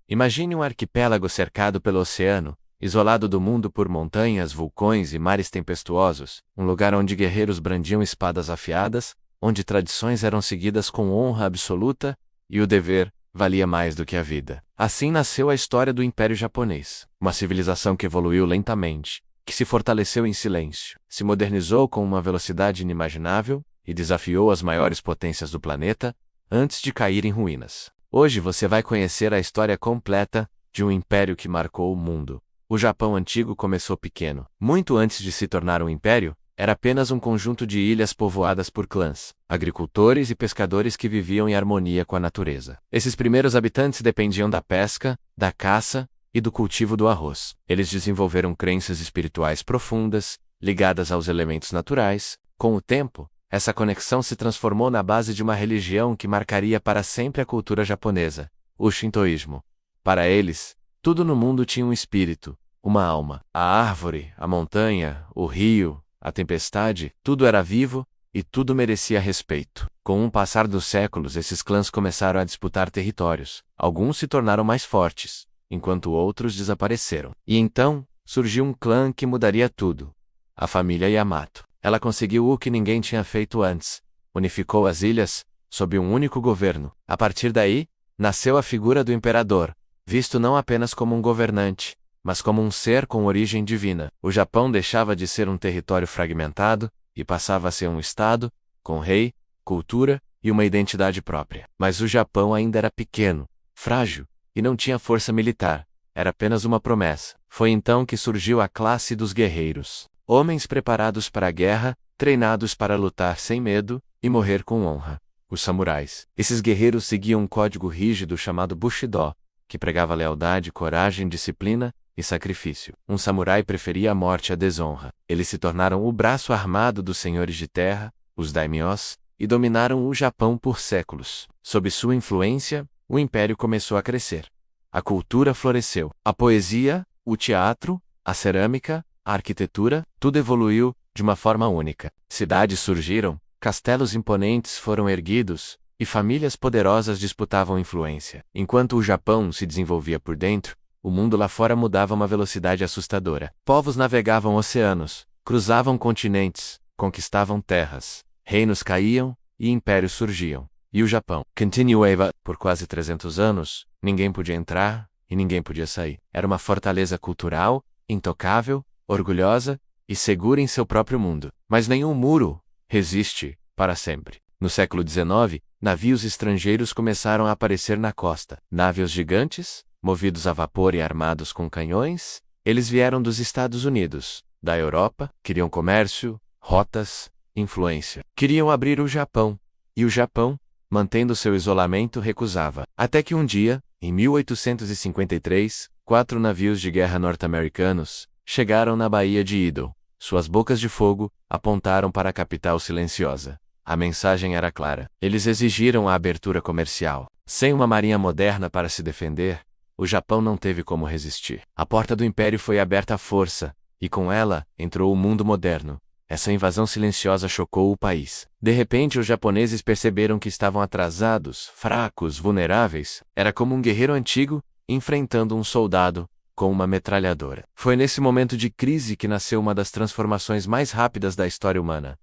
Imagine um arquipélago cercado pelo oceano, isolado do mundo por montanhas, vulcões e mares tempestuosos, um lugar onde guerreiros brandiam espadas afiadas, onde tradições eram seguidas com honra absoluta, e o dever valia mais do que a vida. Assim nasceu a história do Império Japonês, uma civilização que evoluiu lentamente, que se fortaleceu em silêncio, se modernizou com uma velocidade inimaginável e desafiou as maiores potências do planeta, antes de cair em ruínas. Hoje você vai conhecer a história completa de um império que marcou o mundo. O Japão antigo começou pequeno. Muito antes de se tornar um império, era apenas um conjunto de ilhas povoadas por clãs, agricultores e pescadores que viviam em harmonia com a natureza. Esses primeiros habitantes dependiam da pesca, da caça e do cultivo do arroz. Eles desenvolveram crenças espirituais profundas, ligadas aos elementos naturais. Com o tempo, essa conexão se transformou na base de uma religião que marcaria para sempre a cultura japonesa, o Shintoísmo. Para eles, tudo no mundo tinha um espírito, uma alma. A árvore, a montanha, o rio, a tempestade, tudo era vivo e tudo merecia respeito. Com o passar dos séculos, esses clãs começaram a disputar territórios. Alguns se tornaram mais fortes, enquanto outros desapareceram. E então, surgiu um clã que mudaria tudo: a família Yamato. Ela conseguiu o que ninguém tinha feito antes: unificou as ilhas sob um único governo. A partir daí, nasceu a figura do imperador, visto não apenas como um governante, mas como um ser com origem divina. O Japão deixava de ser um território fragmentado e passava a ser um estado, com rei, cultura e uma identidade própria. Mas o Japão ainda era pequeno, frágil e não tinha força militar. Era apenas uma promessa. Foi então que surgiu a classe dos guerreiros. Homens preparados para a guerra, treinados para lutar sem medo e morrer com honra. Os samurais. Esses guerreiros seguiam um código rígido chamado Bushido, que pregava lealdade, coragem, disciplina e sacrifício. Um samurai preferia a morte à desonra. Eles se tornaram o braço armado dos senhores de terra, os daimyos, e dominaram o Japão por séculos. Sob sua influência, o império começou a crescer. A cultura floresceu. A poesia, o teatro, a cerâmica, a arquitetura, tudo evoluiu de uma forma única. Cidades surgiram, castelos imponentes foram erguidos, e famílias poderosas disputavam influência. Enquanto o Japão se desenvolvia por dentro, o mundo lá fora mudava a uma velocidade assustadora. Povos navegavam oceanos, cruzavam continentes, conquistavam terras, reinos caíam e impérios surgiam. E o Japão continuava por quase 300 anos, ninguém podia entrar e ninguém podia sair. Era uma fortaleza cultural, intocável, orgulhosa e segura em seu próprio mundo. Mas nenhum muro resiste para sempre. No século XIX, navios estrangeiros começaram a aparecer na costa. Navios gigantes, movidos a vapor e armados com canhões, eles vieram dos Estados Unidos, da Europa, queriam comércio, rotas, influência. Queriam abrir o Japão. E o Japão, mantendo seu isolamento, recusava. Até que um dia, em 1853, 4 navios de guerra norte-americanos chegaram na Baía de Idle. Suas bocas de fogo apontaram para a capital silenciosa. A mensagem era clara. Eles exigiram a abertura comercial. Sem uma marinha moderna para se defender, o Japão não teve como resistir. A porta do império foi aberta à força, e com ela entrou o mundo moderno. Essa invasão silenciosa chocou o país. De repente, os japoneses perceberam que estavam atrasados, fracos, vulneráveis. Era como um guerreiro antigo enfrentando um soldado com uma metralhadora. Foi nesse momento de crise que nasceu uma das transformações mais rápidas da história humana.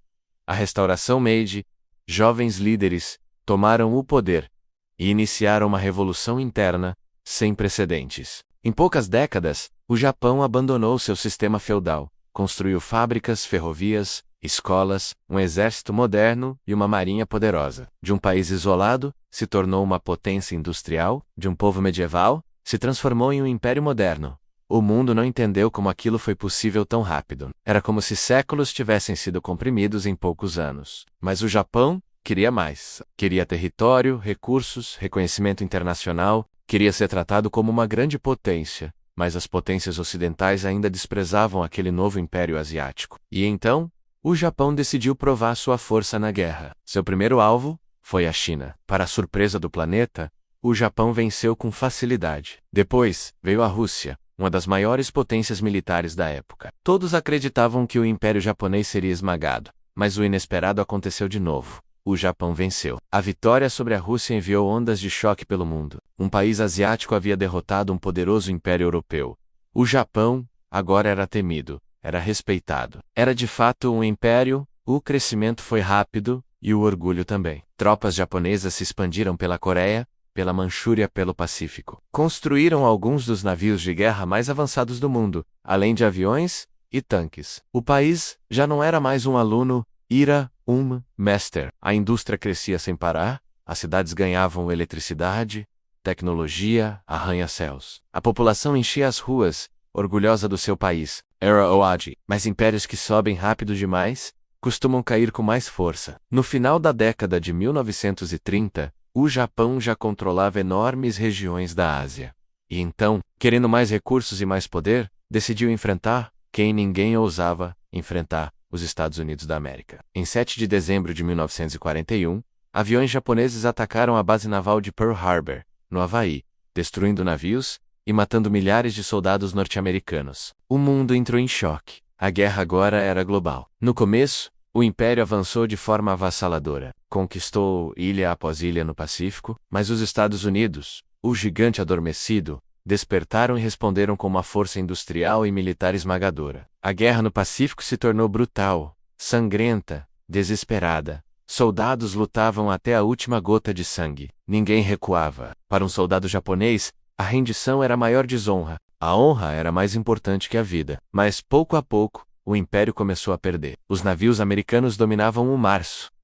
A Restauração Meiji. Jovens líderes tomaram o poder e iniciaram uma revolução interna sem precedentes. Em poucas décadas, o Japão abandonou seu sistema feudal, construiu fábricas, ferrovias, escolas, um exército moderno e uma marinha poderosa. De um país isolado, se tornou uma potência industrial, de um povo medieval, se transformou em um império moderno. O mundo não entendeu como aquilo foi possível tão rápido. Era como se séculos tivessem sido comprimidos em poucos anos. Mas o Japão queria mais. Queria território, recursos, reconhecimento internacional, queria ser tratado como uma grande potência. Mas as potências ocidentais ainda desprezavam aquele novo império asiático. E então, o Japão decidiu provar sua força na guerra. Seu primeiro alvo foi a China. Para a surpresa do planeta, o Japão venceu com facilidade. Depois, veio a Rússia, uma das maiores potências militares da época. Todos acreditavam que o Império Japonês seria esmagado, mas o inesperado aconteceu de novo. o Japão venceu. A vitória sobre a Rússia enviou ondas de choque pelo mundo. Um país asiático havia derrotado um poderoso império europeu. O Japão, agora era temido, era respeitado. Era de fato um império, o crescimento foi rápido, e o orgulho também. Tropas japonesas se expandiram pela Coreia, pela Manchúria, pelo Pacífico. Construíram alguns dos navios de guerra mais avançados do mundo, além de aviões e tanques. O país já não era mais um aluno, era um mestre. A indústria crescia sem parar, as cidades ganhavam eletricidade, tecnologia, arranha-céus. A população enchia as ruas, orgulhosa do seu país. Era o auge. Mas impérios que sobem rápido demais costumam cair com mais força. No final da década de 1930, o Japão já controlava enormes regiões da Ásia. E então, querendo mais recursos e mais poder, decidiu enfrentar quem ninguém ousava enfrentar: os Estados Unidos da América. Em 7 de dezembro de 1941, aviões japoneses atacaram a base naval de Pearl Harbor, no Havaí, destruindo navios e matando milhares de soldados norte-americanos. O mundo entrou em choque. A guerra agora era global. No começo, o Império avançou de forma avassaladora, conquistou ilha após ilha no Pacífico, mas os Estados Unidos, o gigante adormecido, despertaram e responderam com uma força industrial e militar esmagadora. A guerra no Pacífico se tornou brutal, sangrenta, desesperada. Soldados lutavam até a última gota de sangue. Ninguém recuava. Para um soldado japonês, a rendição era a maior desonra. A honra era mais importante que a vida. Mas pouco a pouco, o Império começou a perder. Os navios americanos dominavam o mar.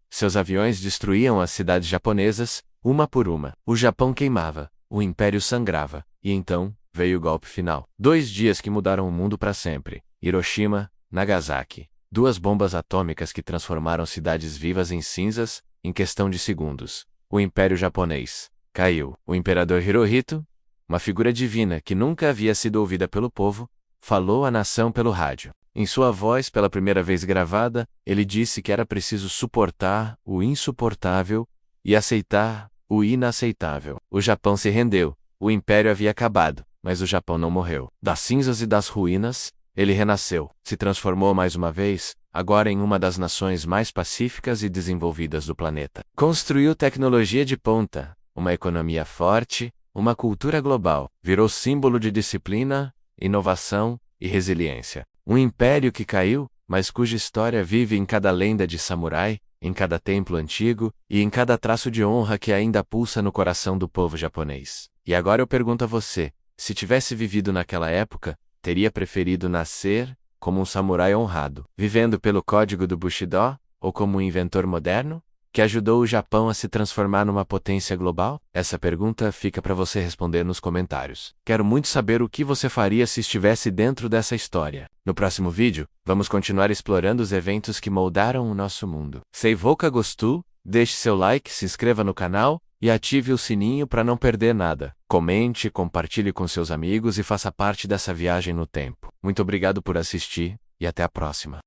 Seus aviões destruíam as cidades japonesas, uma por uma. O Japão queimava, o Império sangrava. E então, veio o golpe final. 2 dias que mudaram o mundo para sempre. Hiroshima, Nagasaki. 2 bombas atômicas que transformaram cidades vivas em cinzas, em questão de segundos. O Império Japonês caiu. O imperador Hirohito, uma figura divina que nunca havia sido ouvida pelo povo, falou à nação pelo rádio. Em sua voz, pela primeira vez gravada, ele disse que era preciso suportar o insuportável e aceitar o inaceitável. O Japão se rendeu. O Império havia acabado, mas o Japão não morreu. Das cinzas e das ruínas, ele renasceu. Se transformou mais uma vez, agora em uma das nações mais pacíficas e desenvolvidas do planeta. Construiu tecnologia de ponta, uma economia forte, uma cultura global. Virou símbolo de disciplina, inovação e resiliência. Um império que caiu, mas cuja história vive em cada lenda de samurai, em cada templo antigo e em cada traço de honra que ainda pulsa no coração do povo japonês. E agora eu pergunto a você, se tivesse vivido naquela época, teria preferido nascer como um samurai honrado, vivendo pelo código do Bushido, ou como um inventor moderno, que ajudou o Japão a se transformar numa potência global? Essa pergunta fica para você responder nos comentários. Quero muito saber o que você faria se estivesse dentro dessa história. No próximo vídeo, vamos continuar explorando os eventos que moldaram o nosso mundo. Se você gostou, deixe seu like, se inscreva no canal e ative o sininho para não perder nada. Comente, compartilhe com seus amigos e faça parte dessa viagem no tempo. Muito obrigado por assistir e até a próxima.